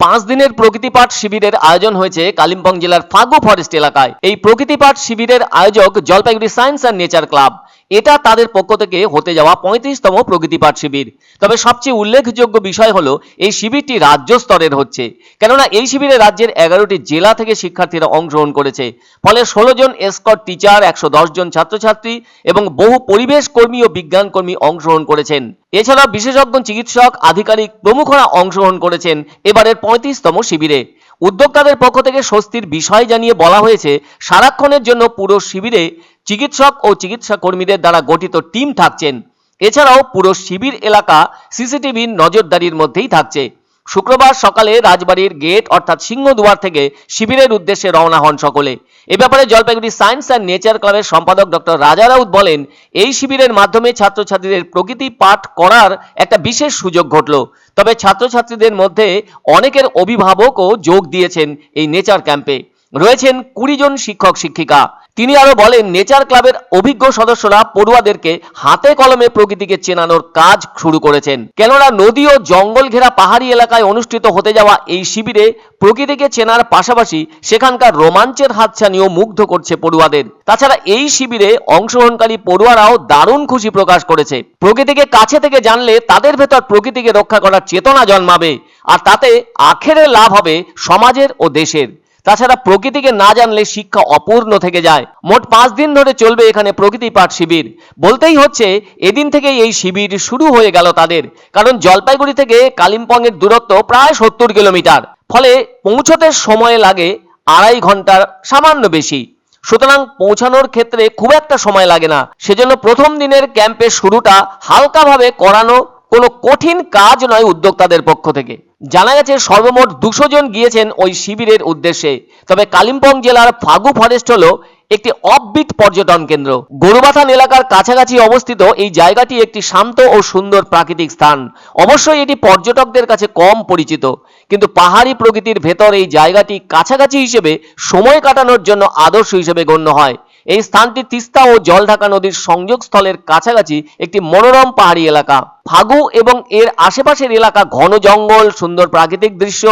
5 দিনের প্রকৃতি পাঠ শিবিরের আয়োজন হয়েছে কালিম্পং জেলার ফাগু ফরেস্ট এলাকায়। এই প্রকৃতি পাঠ শিবিরের আয়োজক Jalpaiguri science and nature club. এটা তাদের পক্ষ থেকে হতে যাওয়া 35তম প্রকৃতি পাঠ শিবির। তবে সবচেয়ে উল্লেখযোগ্য বিষয় হলো এই শিবিরটি রাজ্য স্তরের হচ্ছে, কেননা এই শিবিরে রাজ্যের 11টি জেলা থেকে শিক্ষার্থীরা অংশগ্রহণ করেছে। ফলে 16 জন এসকর্ট টিচার, 110 জন ছাত্রছাত্রী এবং বহু পরিবেশ কর্মী ও বিজ্ঞান কর্মী অংশগ্রহণ করেছেন। এছাড়া বিশেষজ্ঞ চিকিৎসক, আধিকারিক প্রমুখরা অংশগ্রহণ করেছেন এবারের 35তম শিবিরে। উদ্যোক্তাদের পক্ষ থেকে স্বস্তির বিষয় জানিয়ে বলা হয়েছে, সারাক্ষণের জন্য পুরো শিবিরে চিকিৎসক ও চিকিৎসা কর্মীদের দ্বারা গঠিত টিম থাকছেন। এছাড়াও পুরো শিবির এলাকা সিসিটিভির নজরদারির মধ্যেই থাকছে। শুক্রবার সকালে রাজবাড়ির গেট অর্থাৎ সিংহদুয়ার থেকে শিবিরের উদ্দেশ্যে রওনা হন সকলে। এ ব্যাপারে জলপাইগুড়ি সায়েন্স অ্যান্ড নেচার ক্লাবের সম্পাদক ডক্টর রাজা রাউত বলেন, এই শিবিরের মাধ্যমে ছাত্রছাত্রীদের প্রকৃতি পাঠ করার একটা বিশেষ সুযোগ ঘটল। তবে ছাত্রছাত্রীদের মধ্যে অনেকের অভিভাবকও যোগ দিয়েছেন এই নেচার ক্যাম্পে। রয়েছেন 20 জন শিক্ষক শিক্ষিকা। তিনি আরো বলেন, নেচার ক্লাবের অভিজ্ঞ সদস্যরা পড়ুয়াদেরকে হাতে কলমে প্রকৃতিকে চেনানোর কাজ শুরু করেছেন। কেননা নদী ও জঙ্গল ঘেরা পাহাড়ি এলাকায় অনুষ্ঠিত হতে যাওয়া এই শিবিরে প্রকৃতিকে চেনার পাশাপাশি সেখানকার রোমাঞ্চের হাতছানিও মুগ্ধ করছে পড়ুয়াদের। তাছাড়া এই শিবিরে অংশগ্রহণকারী পড়ুয়ারাও দারুণ খুশি প্রকাশ করেছে। প্রকৃতিকে কাছে থেকে জানলে তাদের ভেতর প্রকৃতিকে রক্ষা করার চেতনা জন্মাবে, আর তাতে আখেরে লাভ হবে সমাজের ও দেশের। তাছাড়া প্রকৃতিকে না জানলে শিক্ষা অপূর্ণ থেকে যায়। মোট 5 দিন ধরে চলবে এখানে প্রকৃতি পাঠ শিবির। বলতেই হচ্ছে এদিন থেকেই এই শিবির শুরু হয়ে গেল তাদের, কারণ জলপাইগুড়ি থেকে কালিম্পং এর দূরত্ব প্রায় 70 কিলোমিটার। ফলে পৌঁছতে সময় লাগে 2.5 ঘন্টার সামান্য বেশি। সুতরাং পৌঁছানোর ক্ষেত্রে খুব একটা সময় লাগে না। সেজন্য প্রথম দিনের ক্যাম্পের শুরুটা হালকাভাবে করানো কোনো কঠিন কাজ নয় উদ্যোক্তাদের পক্ষ থেকে। জানা গেছে সর্বমোট 200 জন গিয়েছেন ওই শিবিরের উদ্দেশ্যে। তবে কালিম্পং জেলার ফাগু ফরেস্ট হলো একটি অফবিট পর্যটন কেন্দ্র। গরুবাথান এলাকার কাছাকাছি অবস্থিত এই জায়গাটি একটি শান্ত ও সুন্দর প্রাকৃতিক স্থান। অবশ্যই এটি পর্যটকদের কাছে কম পরিচিত, কিন্তু পাহাড়ি প্রকৃতির ভেতর এই জায়গাটি কাছাকাছি হিসেবে সময় কাটানোর জন্য আদর্শ হিসেবে গণ্য হয়। এই স্থানটি তিস্তা ও জলঢাকা নদীর সংযোগস্থলের কাছাকাছি একটি মনোরম পাহাড়ি এলাকা। ফাগু এবং এর আশেপাশের এলাকা ঘন জঙ্গল, সুন্দর প্রাকৃতিক দৃশ্য,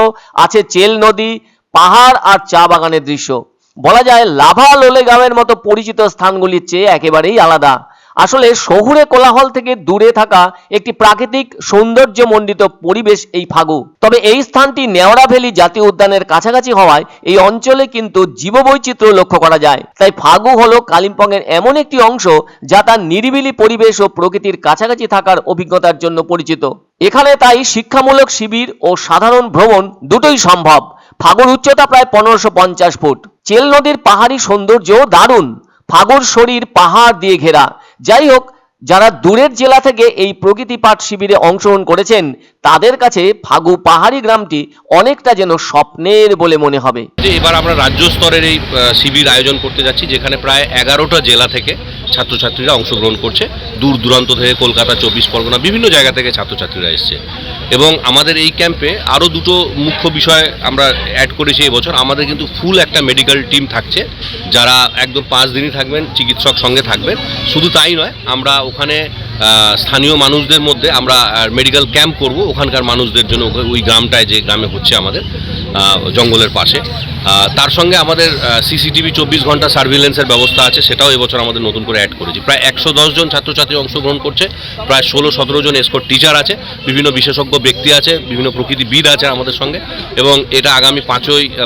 আছে চেল নদী, পাহাড় আর চা বাগানের দৃশ্য। বলা যায় লাভা লোলে গ্রামের মতো পরিচিত স্থানগুলির চেয়ে একেবারেই আলাদা। আসলে শহুরে কোলাহল থেকে দূরে থাকা একটি প্রাকৃতিক সৌন্দর্যমণ্ডিত পরিবেশ এই ফাগু। তবে এই স্থানটি নেওড়া ভ্যালি জাতীয় উদ্যানের কাছাকাছি হওয়ায় এই অঞ্চলে কিন্তু জীববৈচিত্র্য লক্ষ্য করা যায়। তাই ফাগু হলো কালিম্পং এর এমন একটি অংশ যা তার নিরিবিলি পরিবেশ ও প্রকৃতির কাছাকাছি থাকার অভিজ্ঞতার জন্য পরিচিত। এখানে তাই শিক্ষামূলক শিবির ও সাধারণ ভ্রমণ দুটোই সম্ভব। ফাগুর উচ্চতা প্রায় 1550 ফুট। চেল নদীর পাহাড়ি সৌন্দর্য দারুণ। ফাগুর শরীর পাহাড় দিয়ে ঘেরা। যাই হোক, যারা দূরের জেলা থেকে এই প্রকৃতি পাঠ শিবিরে অংশগ্রহণ করেছেন তাদের কাছে ফাগু পাহাড়ি গ্রামটি অনেকটা যেন স্বপ্নের বলে মনে হবে। এবার আমরা রাজ্য স্তরের এই শিবির আয়োজন করতে যাচ্ছি, যেখানে প্রায় 11টা জেলা থেকে ছাত্রছাত্রীরা অংশগ্রহণ করছে। দূর দূরান্ত থেকে, কলকাতা, 24 পরগনা, বিভিন্ন জায়গা থেকে ছাত্রছাত্রীরা এসছে। এবং আমাদের এই ক্যাম্পে আরও দুটো মুখ্য বিষয় আমরা অ্যাড করেছি এবছর। আমাদের কিন্তু ফুল একটা মেডিকেল টিম থাকছে, যারা একদম 5 দিনই থাকবেন, চিকিৎসক সঙ্গে থাকবেন। শুধু তাই নয়, আমরা ওখানে স্থানীয় মানুষদের মধ্যে আমরা মেডিকেল ক্যাম্প করব ওখানকার মানুষদের জন্য, ওই গ্রামটায়, যে গ্রামে হচ্ছে আমাদের জঙ্গলের পাশে। তার সঙ্গে আমাদের সিসিটিভি 24 ঘন্টা সার্ভিলেন্সের ব্যবস্থা আছে, সেটাও এবছর আমাদের নতুন করে অ্যাড করেছি। প্রায় 110 জন ছাত্রছাত্রী অংশগ্রহণ করছে, প্রায় 16-17 জন এসকর্ট টিচার আছে, বিভিন্ন বিশেষজ্ঞ ব্যক্তি আছে, বিভিন্ন প্রকৃতিবিদ আছে আমাদের সঙ্গে। এবং এটা আগামী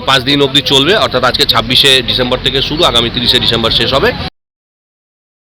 5 দিন অবধি চলবে, অর্থাৎ আজকে 26শে ডিসেম্বর থেকে শুরু, আগামী 30শে ডিসেম্বর শেষ হবে।